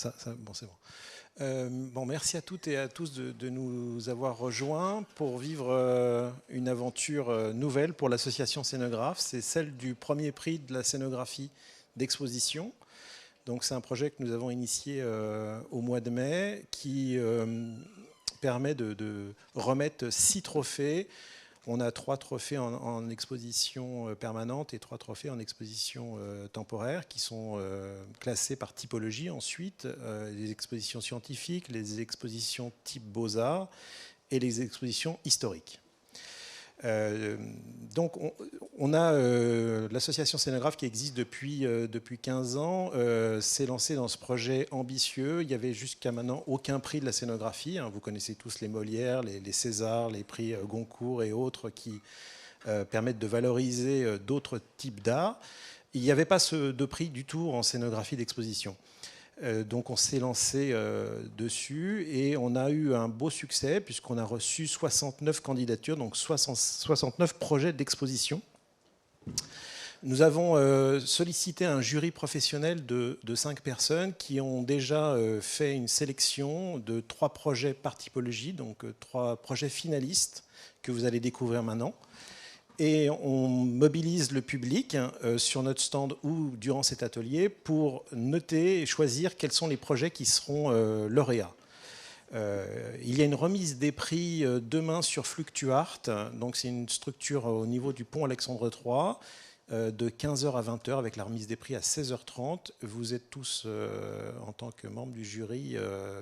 Bon, c'est bon. Bon, merci à toutes et à tous de nous avoir rejoints pour vivre une aventure nouvelle pour l'association Scénographe. C'est celle du premier prix de la scénographie d'exposition. Donc c'est un projet que nous avons initié au mois de mai qui permet de remettre 6 trophées. On a 3 trophées en exposition permanente et 3 trophées en exposition temporaire qui sont classés par typologie ensuite, les expositions scientifiques, les expositions type Beaux-Arts et les expositions historiques. Donc on a l'association Scénographe qui existe depuis 15 ans, s'est lancée dans ce projet ambitieux. Il n'y avait jusqu'à maintenant aucun prix de la scénographie. Vous connaissez tous les Molières, les Césars, les prix Goncourt et autres qui permettent de valoriser d'autres types d'art. Il n'y avait pas de prix du tout en scénographie d'exposition. Donc on s'est lancé dessus et on a eu un beau succès puisqu'on a reçu 69 candidatures, donc 69 projets d'exposition. Nous avons sollicité un jury professionnel de 5 personnes qui ont déjà fait une sélection de 3 projets par typologie, donc 3 projets finalistes que vous allez découvrir maintenant. Et on mobilise le public sur notre stand ou durant cet atelier pour noter et choisir quels sont les projets qui seront lauréats. Il y a une remise des prix demain sur Fluctuart. Donc c'est une structure au niveau du pont Alexandre III de 15h à 20h avec la remise des prix à 16h30. Vous êtes tous, en tant que membre du jury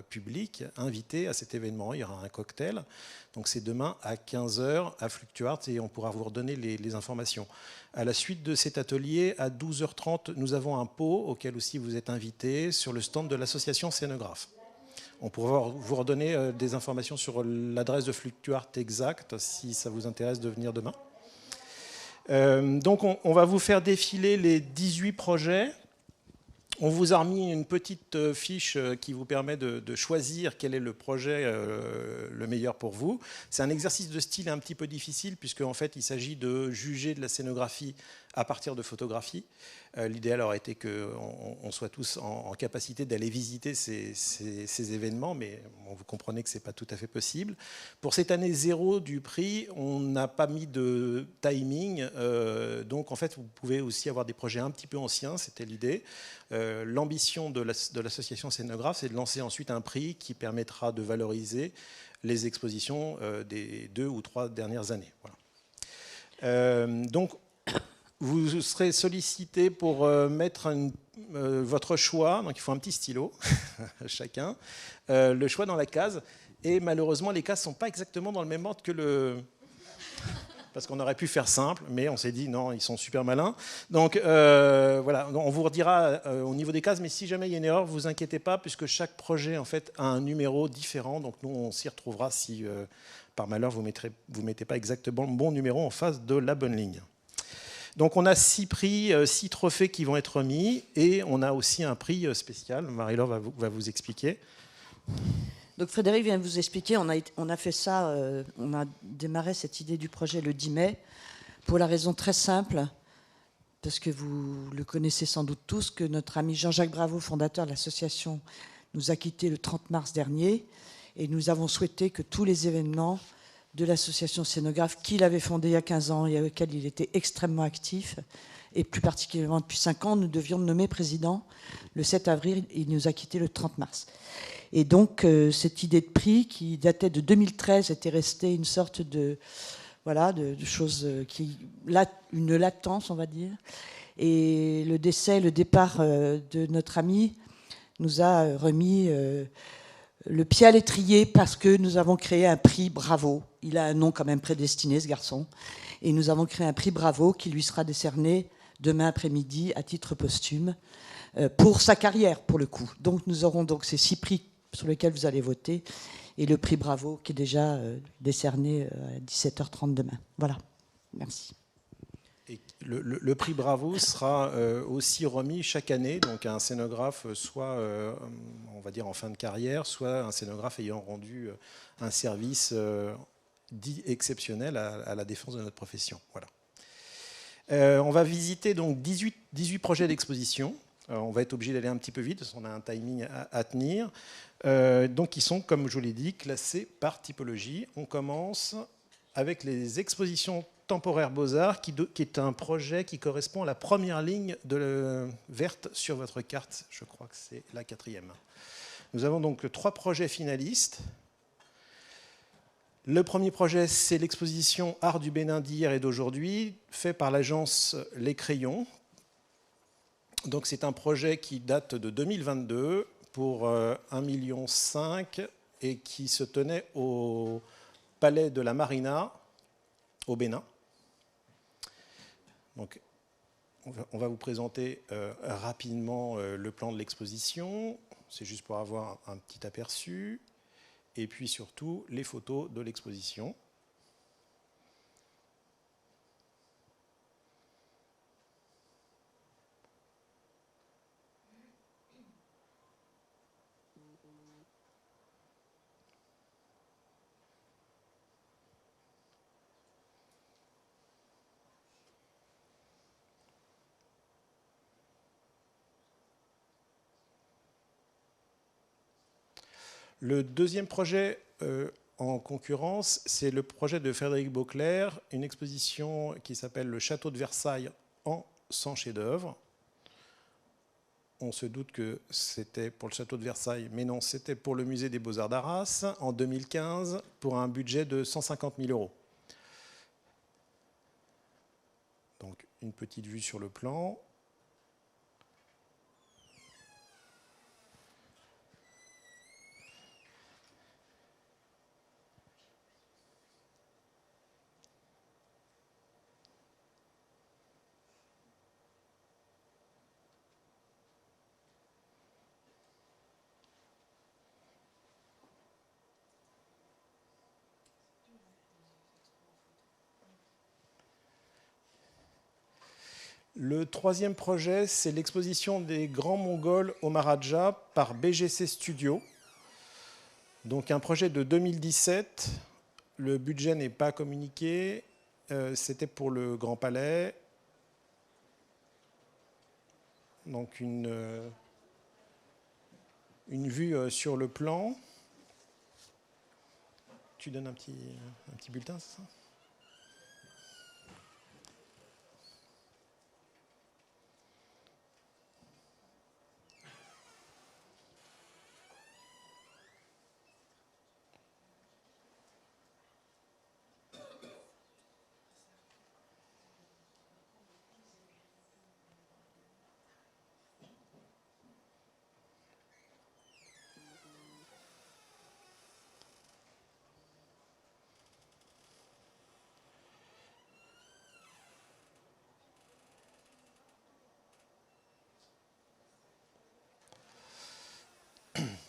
public, invités à cet événement. Il y aura un cocktail. Donc c'est demain à 15h à Fluctuart et on pourra vous redonner les informations. À la suite de cet atelier, à 12h30, nous avons un pot auquel aussi vous êtes invités sur le stand de l'association Scénographe. On pourra vous redonner des informations sur l'adresse de Fluctuart exacte si ça vous intéresse de venir demain. Donc on va vous faire défiler les 18 projets. On vous a remis une petite fiche qui vous permet de choisir quel est le projet le meilleur pour vous. C'est un exercice de style un petit peu difficile puisque en fait il s'agit de juger de la scénographie à partir de photographies. L'idéal aurait été qu'on soit tous en capacité d'aller visiter ces événements, mais bon, vous comprenez que ce n'est pas tout à fait possible. Pour cette année 0 du prix, on n'a pas mis de timing, donc en fait vous pouvez aussi avoir des projets un petit peu anciens, c'était l'idée. L'ambition de l'association Scénographe, c'est de lancer ensuite un prix qui permettra de valoriser les expositions des 2 ou 3 dernières années. Voilà. Donc vous serez sollicité pour mettre votre choix, donc il faut un petit stylo, chacun, le choix dans la case, et malheureusement les cases ne sont pas exactement dans le même ordre que le... Parce qu'on aurait pu faire simple, mais on s'est dit non, ils sont super malins. Donc voilà, on vous redira au niveau des cases, mais si jamais il y a une erreur, vous inquiétez pas, puisque chaque projet en fait a un numéro différent, donc nous on s'y retrouvera si par malheur vous mettez pas exactement le bon numéro en face de la bonne ligne. Donc on a 6 prix, 6 trophées qui vont être remis et on a aussi un prix spécial. Marie-Laure va vous expliquer. Donc Frédéric vient de vous expliquer, on a fait ça, on a démarré cette idée du projet le 10 mai pour la raison très simple, parce que vous le connaissez sans doute tous, que notre ami Jean-Jacques Bravo, fondateur de l'association, nous a quittés le 30 mars dernier et nous avons souhaité que tous les événements de l'association Scénographe qu'il avait fondée il y a 15 ans et avec lequel il était extrêmement actif, et plus particulièrement depuis 5 ans, nous devions le nommer président le 7 avril, il nous a quittés le 30 mars. Et donc, cette idée de prix qui datait de 2013 était restée une sorte de, voilà, de chose qui... une latence, on va dire. Et le départ de notre ami nous a remis le pied à l'étrier parce que nous avons créé un prix Bravo. Il a un nom quand même prédestiné, ce garçon. Et nous avons créé un prix Bravo qui lui sera décerné demain après-midi à titre posthume pour sa carrière, pour le coup. Donc nous aurons donc ces 6 prix sur lesquels vous allez voter et le prix Bravo qui est déjà décerné à 17h30 demain. Voilà. Merci. Et le prix Bravo sera aussi remis chaque année, donc à un scénographe, soit on va dire en fin de carrière, soit un scénographe ayant rendu un service dit exceptionnel à la défense de notre profession. Voilà. On va visiter donc 18 projets d'exposition. On va être obligé d'aller un petit peu vite, parce qu'on a un timing à tenir. Donc, ils sont, comme je vous l'ai dit, classés par typologie. On commence avec les expositions temporaires Beaux-Arts, qui est un projet qui correspond à la première ligne verte sur votre carte. Je crois que c'est la 4e. Nous avons donc 3 projets finalistes. Le premier projet, c'est l'exposition Art du Bénin d'hier et d'aujourd'hui, fait par l'agence Les Crayons. Donc c'est un projet qui date de 2022 pour 1,5 million et qui se tenait au Palais de la Marina au Bénin. Donc on va vous présenter rapidement le plan de l'exposition. C'est juste pour avoir un petit aperçu. Et puis surtout les photos de l'exposition. Le deuxième projet en concurrence, c'est le projet de Frédéric Beauclerc, une exposition qui s'appelle le Château de Versailles en 100 chefs-d'œuvre. On se doute que c'était pour le Château de Versailles, mais non, c'était pour le Musée des Beaux-Arts d'Arras en 2015 pour un budget de 150 000 €. Donc une petite vue sur le plan. Le troisième projet, c'est l'exposition des Grands Mongols au Maharaja par BGC Studio. Donc un projet de 2017. Le budget n'est pas communiqué. C'était pour le Grand Palais. Donc une vue sur le plan. Tu donnes un petit bulletin, c'est ça ?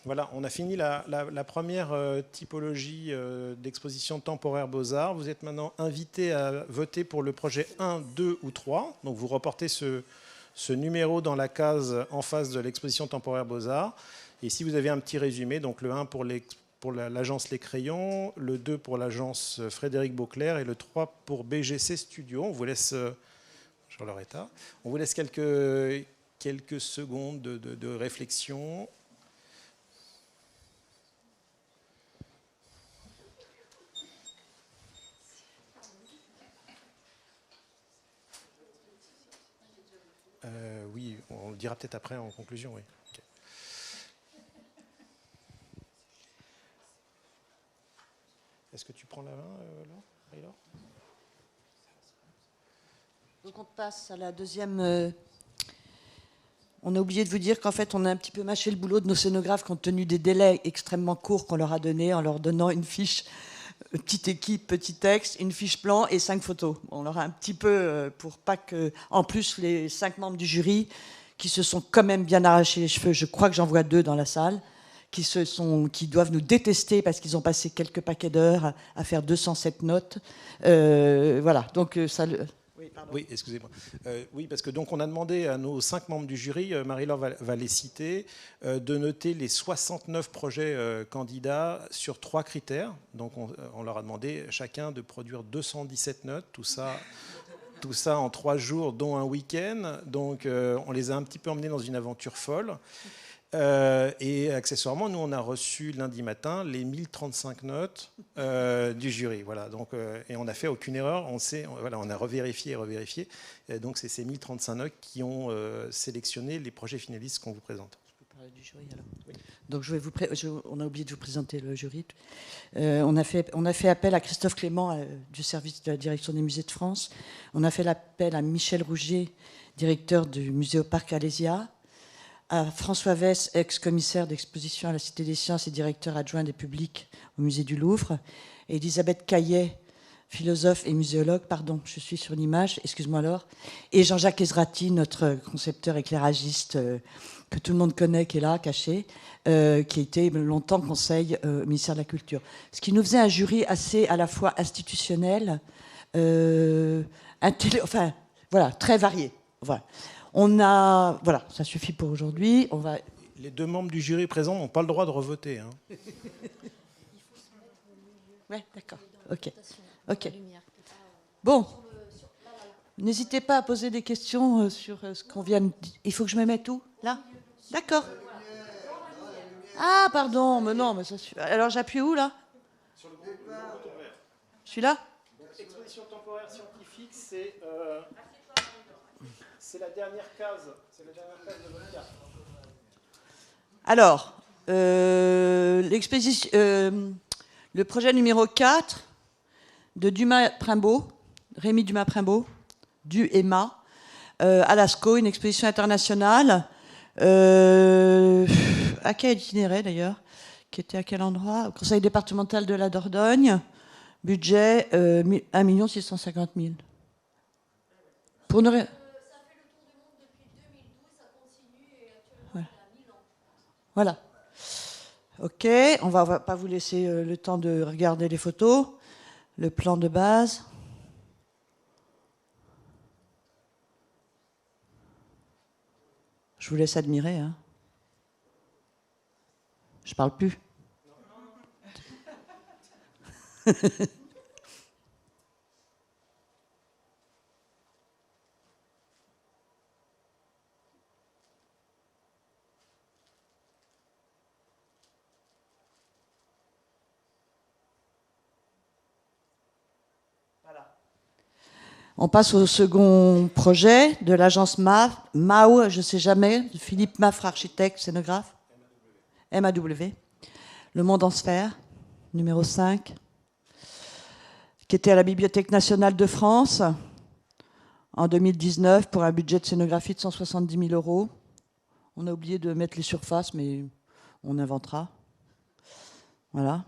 Voilà, on a fini la première typologie d'exposition temporaire Beaux-Arts. Vous êtes maintenant invité à voter pour le projet 1, 2 ou 3. Donc vous reportez ce numéro dans la case en face de l'exposition temporaire Beaux-Arts. Et si vous avez un petit résumé, donc le 1 pour l'agence Les Crayons, le 2 pour l'agence Frédéric Beauclerc et le 3 pour BGC Studio. On vous laisse, sur leur état, on vous laisse quelques secondes de réflexion. Oui, on le dira peut-être après en conclusion. Oui. Okay. Est-ce que tu prends la main, là, Donc on passe à la deuxième. On a oublié de vous dire qu'en fait, on a un petit peu mâché le boulot de nos scénographes compte tenu des délais extrêmement courts qu'on leur a donnés en leur donnant une fiche. Petite équipe, petit texte, une fiche plan et 5 photos. On leur a un petit peu, pour pas que... En plus, les 5 membres du jury, qui se sont quand même bien arrachés les cheveux, je crois que j'en vois 2 dans la salle, qui doivent nous détester parce qu'ils ont passé quelques paquets d'heures à faire 207 notes. Voilà, donc ça... Oui, excusez-moi. Oui, parce que donc on a demandé à nos 5 membres du jury, Marie-Laure va les citer, de noter les 69 projets candidats sur 3 critères. Donc on leur a demandé chacun de produire 217 notes, tout ça Tout ça en 3 jours, dont un week-end. Donc, on les a un petit peu emmenés dans une aventure folle. Et accessoirement, nous, on a reçu lundi matin les 1035 notes du jury. Voilà, donc, et on n'a fait aucune erreur. On a revérifié et revérifié. Et donc, c'est ces 1035 notes qui ont sélectionné les projets finalistes qu'on vous présente. Je peux parler du jury alors. Oui. Donc, on a oublié de vous présenter le jury. On a fait appel à Christophe Clément du service de la direction des musées de France. On a fait appel à Michel Rougier, directeur du musée au Parc Alésia, à François Vess, ex-commissaire d'exposition à la Cité des Sciences et directeur adjoint des publics au musée du Louvre, et Elisabeth Caillet, philosophe et muséologue, pardon, je suis sur l'image, excuse-moi alors, et Jean-Jacques Ezrati, notre concepteur éclairagiste que tout le monde connaît, qui est là, caché, qui a été longtemps conseil au ministère de la Culture. Ce qui nous faisait un jury assez à la fois institutionnel, enfin, voilà, très varié. Voilà. Voilà, ça suffit pour aujourd'hui. Les 2 membres du jury présents n'ont pas le droit de revoter. Hein. Oui, d'accord. Ok. Bon. N'hésitez pas à poser des questions sur ce qu'on vient de dire. Il faut que je me mette où? Là? D'accord. Ah, pardon, mais non, mais ça suffit. Alors j'appuie où, là? Sur le bouton vert. Celui-là? Exposition temporaire scientifique, c'est la dernière case. C'est la dernière case de votre carte. Alors, le projet numéro 4 de Dumas-Primbaud, Rémi Dumas-Primbaud, du EMA, à Lascaux, une exposition internationale. À quel itinéraire d'ailleurs? Qui était à quel endroit? Au Conseil départemental de la Dordogne. Budget 1 650 000. Pour ne rien. Voilà. Ok, on va pas vous laisser le temps de regarder les photos. Le plan de base. Je vous laisse admirer. Hein. Je parle plus. On passe au second projet de l'agence MAW, je ne sais jamais, Philippe Maffre, architecte, scénographe. MAW. Le Monde en sphère, numéro 5, qui était à la Bibliothèque nationale de France en 2019 pour un budget de scénographie de 170 000 €. On a oublié de mettre les surfaces, mais on inventera. Voilà.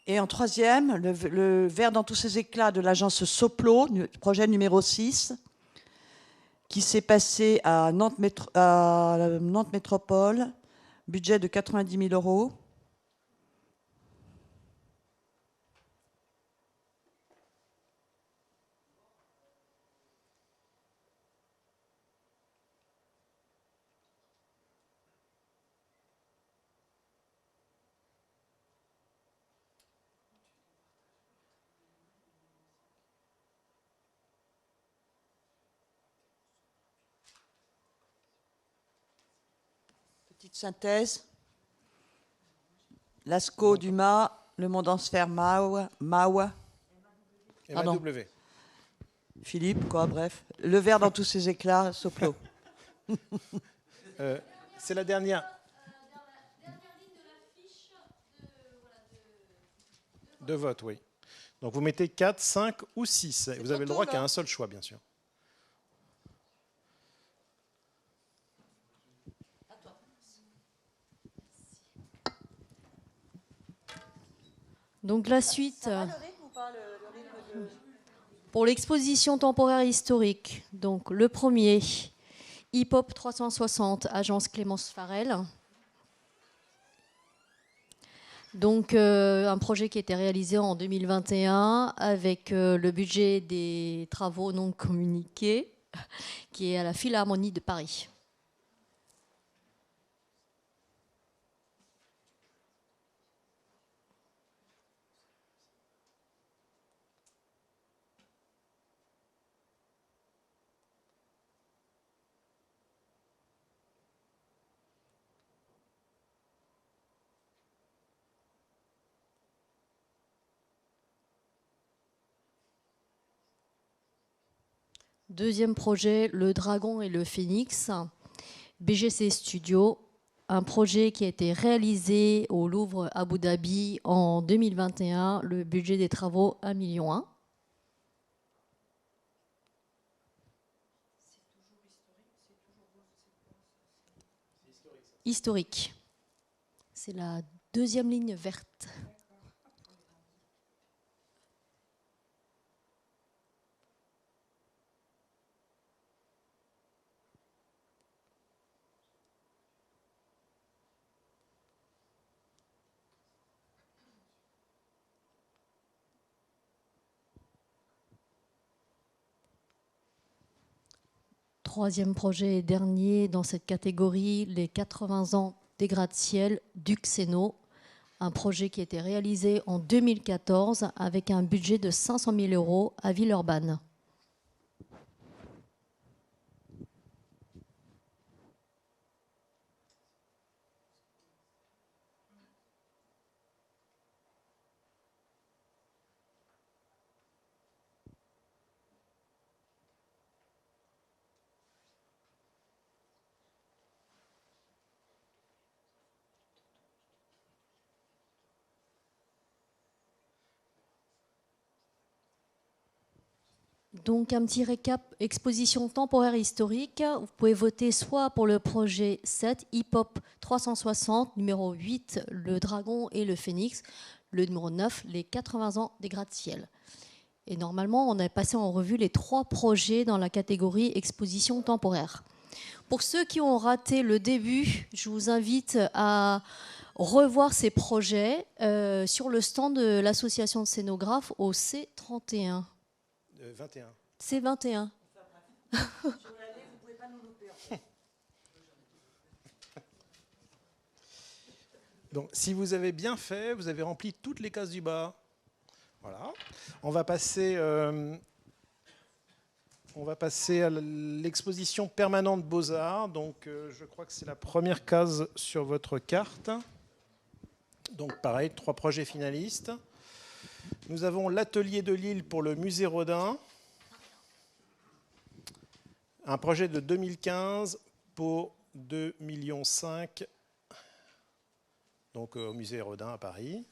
Et en troisième, le Vert dans tous ses éclats de l'agence Soplo, projet numéro 6, qui s'est passé à Nantes Métropole, budget de 90 000 €. Petite synthèse. Lascaux, Dumas, Le Monde en sphère, MAW. Pardon. MAW. Philippe, quoi, bref. Le Vert dans tous ses éclats, Soplo. C'est la dernière. De vote, oui. Donc vous mettez 4, 5 ou 6. Vous avez le droit qu'à un seul choix, bien sûr. Donc la suite, pour l'exposition temporaire historique Donc le premier, Hip Hop 360, agence Clémence Farel. Donc un projet qui a été réalisé en 2021 avec le budget des travaux non communiqués, qui est à la Philharmonie de Paris. Deuxième projet, Le Dragon et le Phénix, BGC Studio, un projet qui a été réalisé au Louvre Abu Dhabi en 2021, le budget des travaux 1,1 million. Historique. C'est la deuxième ligne verte. Troisième projet et dernier dans cette catégorie, les 80 ans des gratte-ciel du Xéno, un projet qui a été réalisé en 2014 avec un budget de 500 000 € à Villeurbanne. Donc un petit récap, exposition temporaire historique. Vous pouvez voter soit pour le projet 7, Hip Hop 360, numéro 8, Le Dragon et le Phénix, le numéro 9, les 80 ans des gratte-ciel. Et normalement, on a passé en revue les 3 projets dans la catégorie exposition temporaire. Pour ceux qui ont raté le début, je vous invite à revoir ces projets sur le stand de l'association de scénographes au C31. 21. C'est 21. Donc, si vous avez bien fait, vous avez rempli toutes les cases du bas. Voilà. On va passer à l'exposition permanente Beaux-Arts. Donc, je crois que c'est la première case sur votre carte. Donc, pareil, 3 projets finalistes. Nous avons l'Atelier de Lille pour le musée Rodin. Un projet de 2015 pour 2,5 millions, donc au musée Rodin à Paris.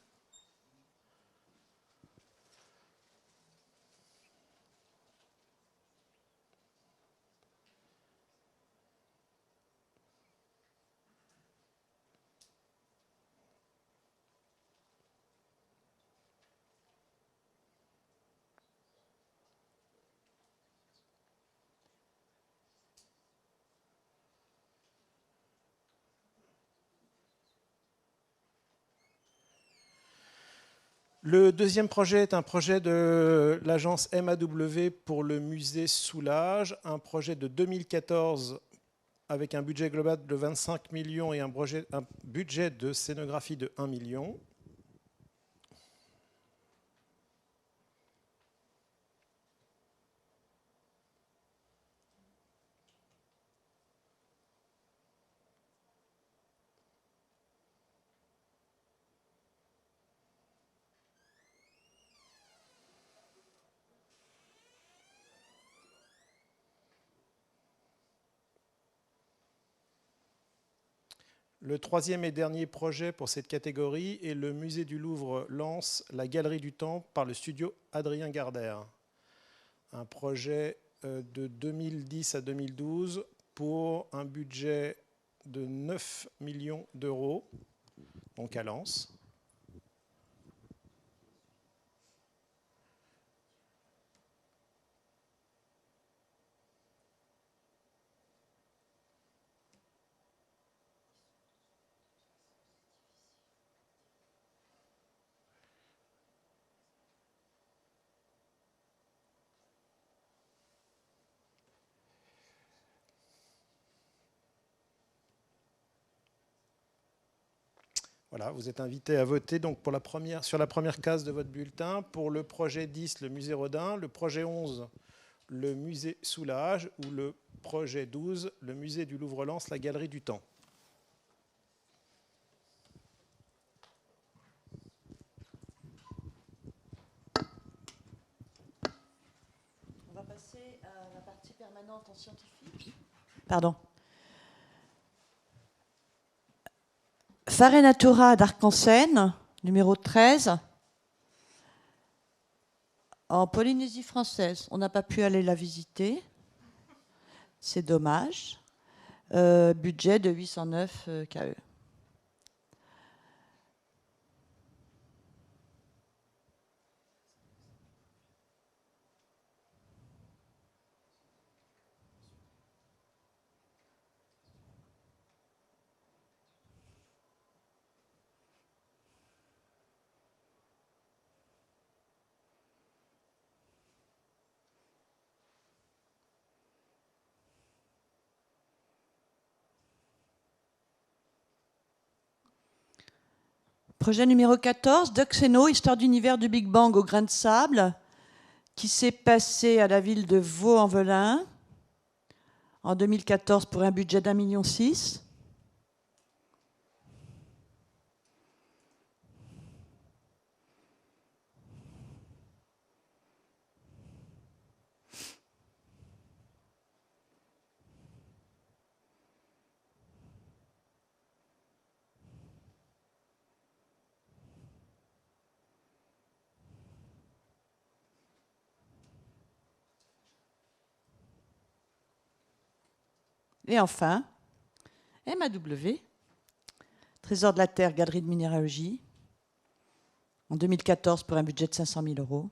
Le deuxième projet est un projet de l'agence MAW pour le musée Soulages, un projet de 2014 avec un budget global de 25 millions et un budget de scénographie de 1 million. Le troisième et dernier projet pour cette catégorie est le musée du Louvre lance la Galerie du Temps par le studio Adrien Gardère. Un projet de 2010 à 2012 pour un budget de 9 millions d'euros, donc à Lens. Voilà, vous êtes invité à voter donc sur la première case de votre bulletin pour le projet 10, le musée Rodin, le projet 11, le musée Soulages, ou le projet 12, le musée du Louvre-Lens, la galerie du Temps. On va passer à la partie permanente en scientifique. Pardon. Farenatura d'Arc-en-Seine, numéro 13, en Polynésie française. On n'a pas pu aller la visiter. C'est dommage. Budget de 809 KE. Projet numéro 14, Duxeno, histoire d'univers du Big Bang au grain de sable, qui s'est passé à la ville de Vaux-en-Velin en 2014 pour un budget d'1,6 million. Et enfin, MAW, Trésor de la Terre, Galerie de Minéralogie, en 2014 pour un budget de 500 000 euros.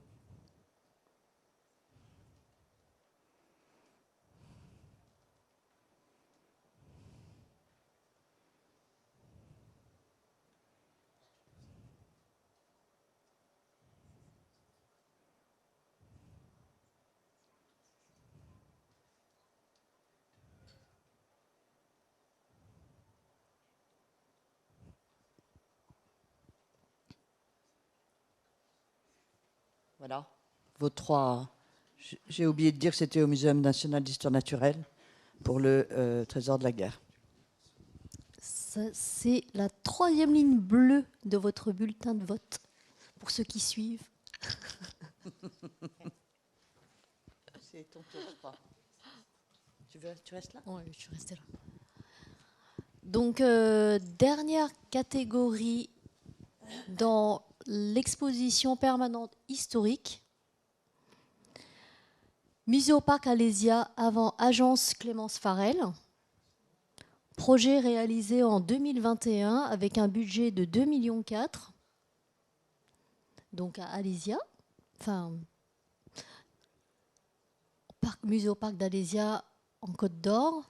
Voilà, vos trois. J'ai oublié de dire que c'était au Muséum national d'histoire naturelle pour le Trésor de la guerre. C'est la 3e ligne bleue de votre bulletin de vote, pour ceux qui suivent. C'est ton tour, je crois. Tu restes là ? Oui, je suis restée là. Donc, dernière catégorie dans l'exposition permanente historique. Musée au Parc Alésia avant Agence Clémence Farel. Projet réalisé en 2021 avec un budget de 2,4 millions. Donc à Alésia. Enfin, musée au Parc d'Alésia en Côte d'Or.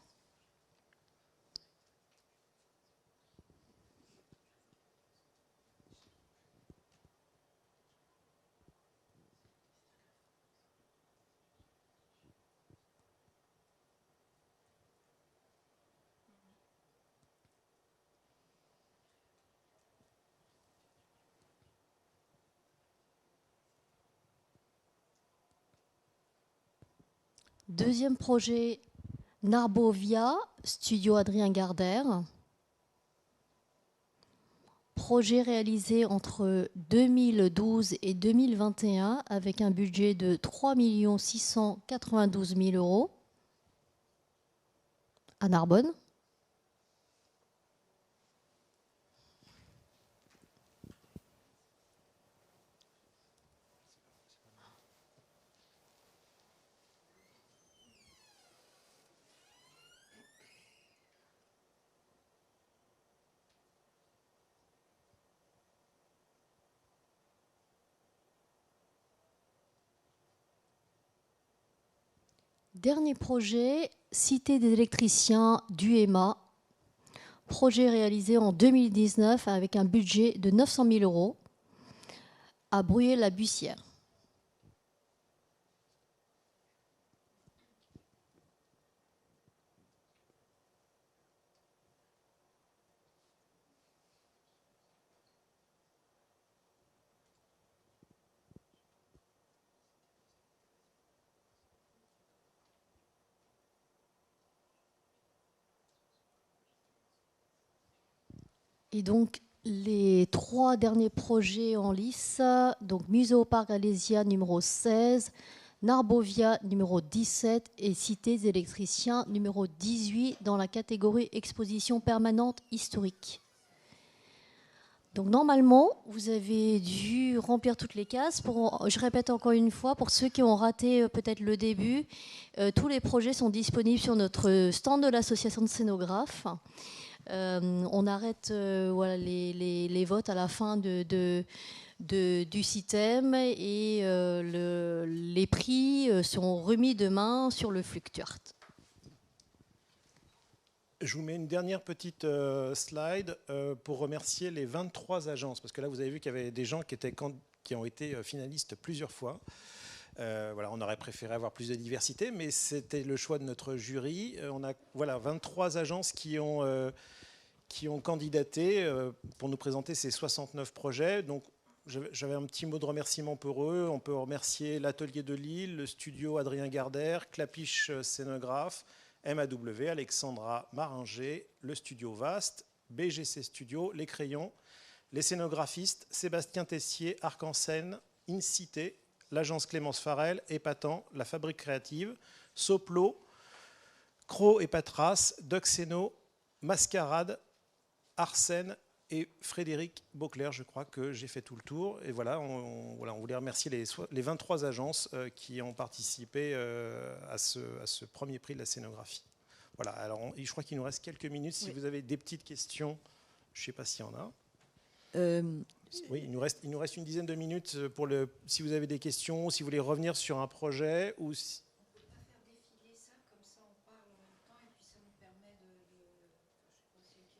Deuxième projet, Narbovia, studio Adrien Gardère. Projet réalisé entre 2012 et 2021 avec un budget de 3 692 000 euros à Narbonne. Dernier projet, Cité des électriciens du EMA. Projet réalisé en 2019 avec un budget de 900 000 euros à Bruyères-la-Bussière. Et donc, les 3 derniers projets en lice, donc Muséoparc Alésia numéro 16, Narbovia numéro 17 et Cité des électriciens numéro 18 dans la catégorie exposition permanente historique. Donc normalement, vous avez dû remplir toutes les cases. Je répète encore une fois, pour ceux qui ont raté peut-être le début, tous les projets sont disponibles sur notre stand de l'association de scénographes. On arrête voilà, les votes à la fin du système et les prix seront remis demain sur le Fluctuart. Je vous mets une dernière petite slide pour remercier les 23 agences, parce que là vous avez vu qu'il y avait des gens qui ont été finalistes plusieurs fois. Voilà, on aurait préféré avoir plus de diversité, mais c'était le choix de notre jury. On a 23 agences qui ont candidaté pour nous présenter ces 69 projets. Donc, j'avais un petit mot de remerciement pour eux. On peut remercier l'Atelier de Lille, le studio Adrien Gardère, Clapiche Scénographe, MAW, Alexandra Maringer, le studio Vaste, BGC Studio, Les Crayons, les scénographistes Sébastien Tessier, Arc-en-Seine, Incité, l'agence Clémence Farel, Épatant, la Fabrique Créative, Soplo, Cro et Patras, Duxeno, Mascarade, Arsène et Frédéric Beauclerc. Je crois que j'ai fait tout le tour. Et voilà, on voulait remercier les 23 agences qui ont participé à ce premier prix de la scénographie. Voilà, alors je crois qu'il nous reste quelques minutes. Si vous avez des petites questions, je ne sais pas s'il y en a. Oui, il nous reste une dizaine de minutes si vous avez des questions, si vous voulez revenir sur un projet ou si...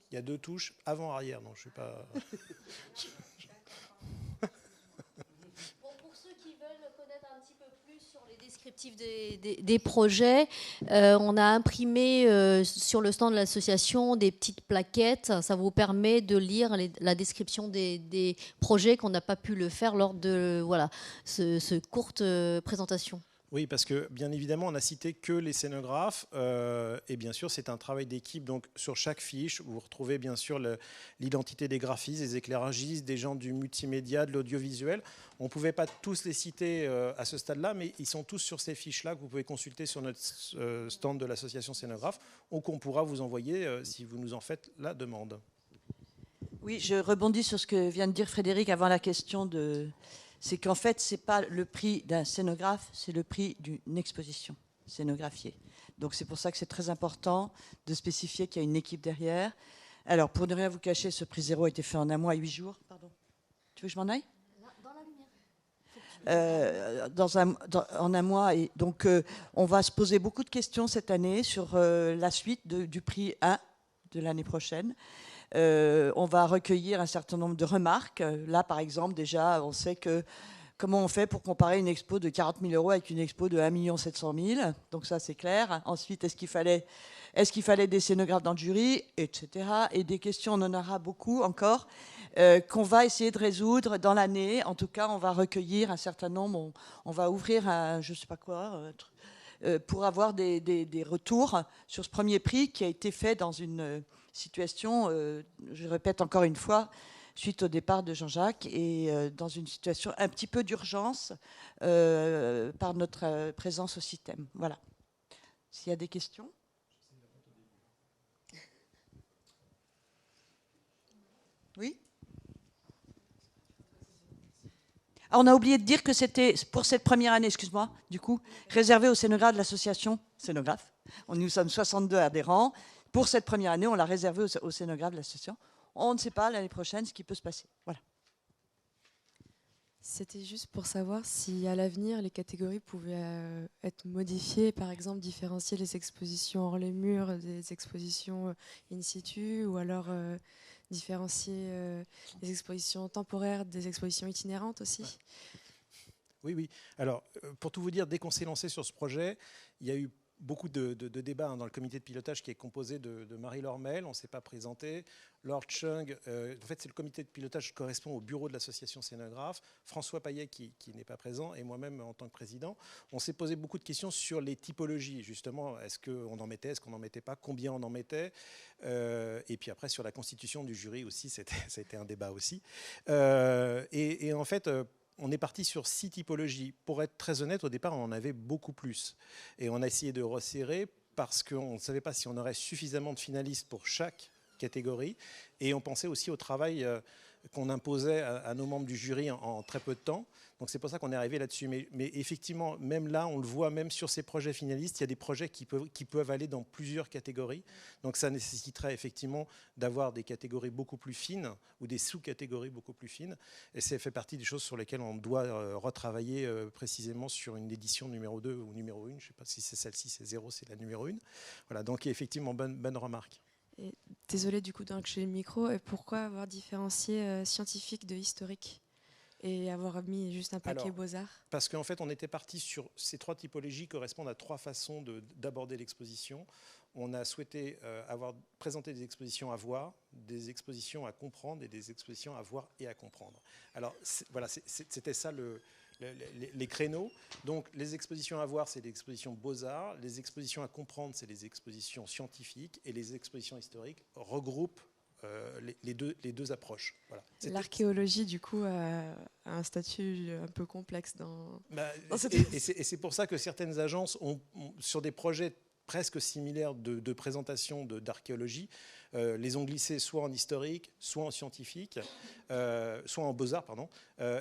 Il y a 2 touches avant-arrière, donc je ne suis pas... Pour ceux qui veulent connaître un petit peu plus sur les descriptifs des projets, on a imprimé sur le stand de l'association des petites plaquettes. Ça vous permet de lire la description des projets qu'on n'a pas pu le faire lors de ce courte présentation. Oui, parce que bien évidemment, on n'a cité que les scénographes et bien sûr, c'est un travail d'équipe. Donc, sur chaque fiche, vous retrouvez bien sûr l'identité des graphistes, des éclairagistes, des gens du multimédia, de l'audiovisuel. On ne pouvait pas tous les citer à ce stade-là, mais ils sont tous sur ces fiches-là que vous pouvez consulter sur notre stand de l'association Scénographe ou qu'on pourra vous envoyer si vous nous en faites la demande. Oui, je rebondis sur ce que vient de dire Frédéric avant la question de... C'est qu'en fait, ce n'est pas le prix d'un scénographe, c'est le prix d'une exposition scénographiée. Donc c'est pour ça que c'est très important de spécifier qu'il y a une équipe derrière. Alors, pour ne rien vous cacher, ce prix 0 a été fait en 1 mois et 8 jours. Pardon. Tu veux que je m'en aille ? Dans la lumière. En 1 mois. Et donc, on va se poser beaucoup de questions cette année sur la suite du prix 1 de l'année prochaine. On va recueillir un certain nombre de remarques. Là, par exemple, déjà, on sait que comment on fait pour comparer une expo de 40 000 € avec une expo de 1 700 000. Donc ça, c'est clair. Ensuite, est-ce qu'il fallait des scénographes dans le jury, etc. Et des questions, on en aura beaucoup encore, qu'on va essayer de résoudre dans l'année. En tout cas, on va recueillir un certain nombre. On va ouvrir un, je ne sais pas quoi, pour avoir des retours sur ce premier prix qui a été fait dans une situation, je répète encore une fois, suite au départ de Jean-Jacques et dans une situation un petit peu d'urgence par notre présence au système. Voilà. S'il y a des questions ? Oui ? Ah, on a oublié de dire que c'était pour cette première année, excuse-moi, du coup, réservé aux scénographes de l'association Scénographe. Nous sommes 62 adhérents. Pour cette première année, on l'a réservé aux scénographes de l'association. On ne sait pas l'année prochaine ce qui peut se passer. Voilà. C'était juste pour savoir si à l'avenir les catégories pouvaient être modifiées, par exemple différencier les expositions hors les murs des expositions in situ, ou alors différencier les expositions temporaires des expositions itinérantes aussi. Oui. Alors, pour tout vous dire, dès qu'on s'est lancé sur ce projet, il y a eu beaucoup de débats dans le comité de pilotage qui est composé de Marie-Laure Mel, on ne s'est pas présenté, Lord Chung, en fait c'est le comité de pilotage qui correspond au bureau de l'association scénographe, François Payet qui n'est pas présent et moi-même en tant que président. On s'est posé beaucoup de questions sur les typologies, justement, est-ce qu'on en mettait, est-ce qu'on n'en mettait pas, combien on en mettait, et puis après sur la constitution du jury aussi, ça a été un débat aussi. Et en fait, on est parti sur 6 typologies. Pour être très honnête, au départ, on en avait beaucoup plus. Et on a essayé de resserrer parce qu'on ne savait pas si on aurait suffisamment de finalistes pour chaque catégorie. Et on pensait aussi au travail qu'on imposait à nos membres du jury en très peu de temps. Donc c'est pour ça qu'on est arrivé là-dessus. Mais effectivement, même là, on le voit, même sur ces projets finalistes, il y a des projets qui peuvent aller dans plusieurs catégories. Donc ça nécessiterait effectivement d'avoir des catégories beaucoup plus fines ou des sous-catégories beaucoup plus fines. Et ça fait partie des choses sur lesquelles on doit retravailler précisément sur une édition numéro 2 ou numéro 1. Je ne sais pas si c'est celle-ci, c'est 0, c'est la numéro 1. Voilà, donc effectivement, bonne remarque. Et désolée du coup j'ai le micro. Et pourquoi avoir différencié scientifique de historique et avoir mis juste un paquet Beaux-Arts? Parce qu'en fait, on était parti sur ces 3 typologies correspondent à 3 façons d'aborder l'exposition. On a souhaité présenter des expositions à voir, des expositions à comprendre et des expositions à voir et à comprendre. Alors voilà, c'était ça les créneaux. Donc les expositions à voir, c'est les expositions Beaux-Arts. Les expositions à comprendre, c'est les expositions scientifiques. Et les expositions historiques regroupent les deux approches. Voilà. L'archéologie, du coup, a un statut un peu complexe dans cette... Et c'est pour ça que certaines agences ont sur des projets presque similaires de présentation d'archéologie, les ont glissés soit en historique, soit en scientifique, soit en beaux-arts, pardon.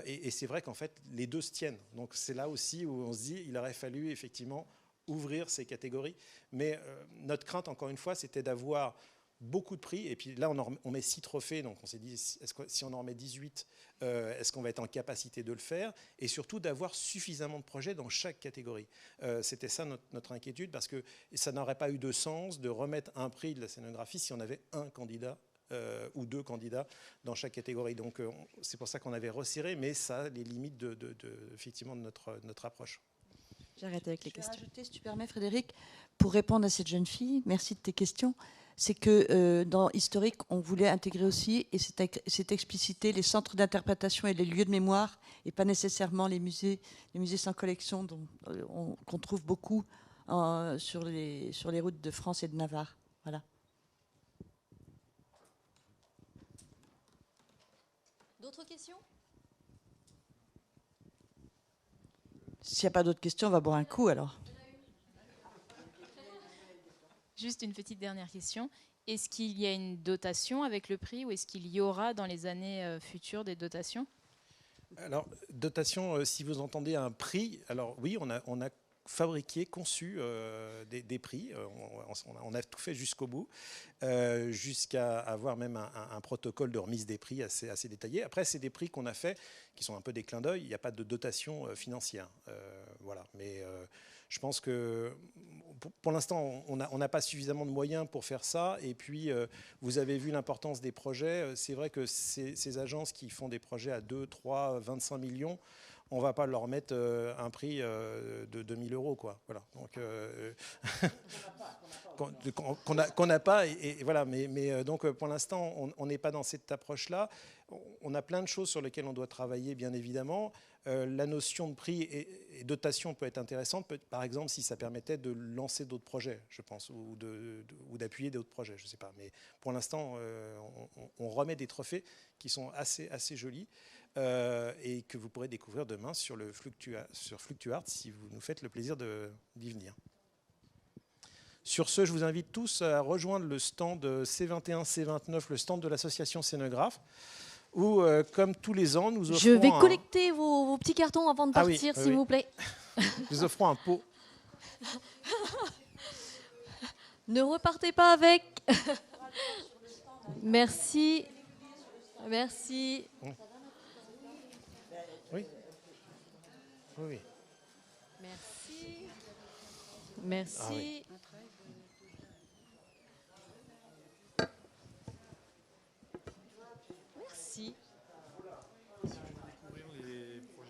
Et c'est vrai qu'en fait, les deux se tiennent. Donc c'est là aussi où on se dit il aurait fallu effectivement ouvrir ces catégories. Mais notre crainte, encore une fois, c'était d'avoir beaucoup de prix, et puis là on met 6 trophées, donc on s'est dit si on en met 18, est-ce qu'on va être en capacité de le faire, et surtout d'avoir suffisamment de projets dans chaque catégorie. C'était ça notre inquiétude, parce que ça n'aurait pas eu de sens de remettre un prix de la scénographie si on avait un candidat ou 2 candidats dans chaque catégorie. Donc c'est pour ça qu'on avait resserré, mais ça a les limites effectivement de notre approche. J'arrête avec les questions. Je vais rajouter, si tu permets, Frédéric, pour répondre à cette jeune fille, merci de tes questions. C'est que dans Historique, on voulait intégrer aussi, et c'est explicité, les centres d'interprétation et les lieux de mémoire, et pas nécessairement les musées sans collection qu'on trouve beaucoup sur les routes de France et de Navarre. Voilà. D'autres questions? S'il n'y a pas d'autres questions, on va boire un coup alors. Juste une petite dernière question. Est-ce qu'il y a une dotation avec le prix ou est-ce qu'il y aura dans les années futures des dotations? Alors, dotation, si vous entendez un prix, alors oui, on a fabriqué, conçu des prix. On a tout fait jusqu'au bout, jusqu'à avoir même un protocole de remise des prix assez détaillé. Après, c'est des prix qu'on a fait qui sont un peu des clins d'œil. Il n'y a pas de dotation financière. Voilà. Mais je pense que pour l'instant, on n'a pas suffisamment de moyens pour faire ça. Et puis, vous avez vu l'importance des projets. C'est vrai que ces agences qui font des projets à 2, 3, 25 millions, on ne va pas leur mettre un prix de 2 000 €, quoi. Voilà. Donc, qu'on n'a pas. Et voilà. Mais donc, pour l'instant, on n'est pas dans cette approche-là. On a plein de choses sur lesquelles on doit travailler, bien évidemment. La notion de prix et dotation peut être intéressante, par exemple, si ça permettait de lancer d'autres projets, je pense, ou d'appuyer d'autres projets, je ne sais pas. Mais pour l'instant, on remet des trophées qui sont assez jolis et que vous pourrez découvrir demain sur Fluctuart si vous nous faites le plaisir d'y venir. Sur ce, je vous invite tous à rejoindre le stand C21, C29, le stand de l'association Scénographe, où, comme tous les ans, nous offrons... Je vais collecter vos petits cartons avant de partir, s'il vous plaît. Nous offrons un pot. Ne repartez pas avec. Merci. Merci. Oui. Oui. Merci. Merci. Ah oui. Merci.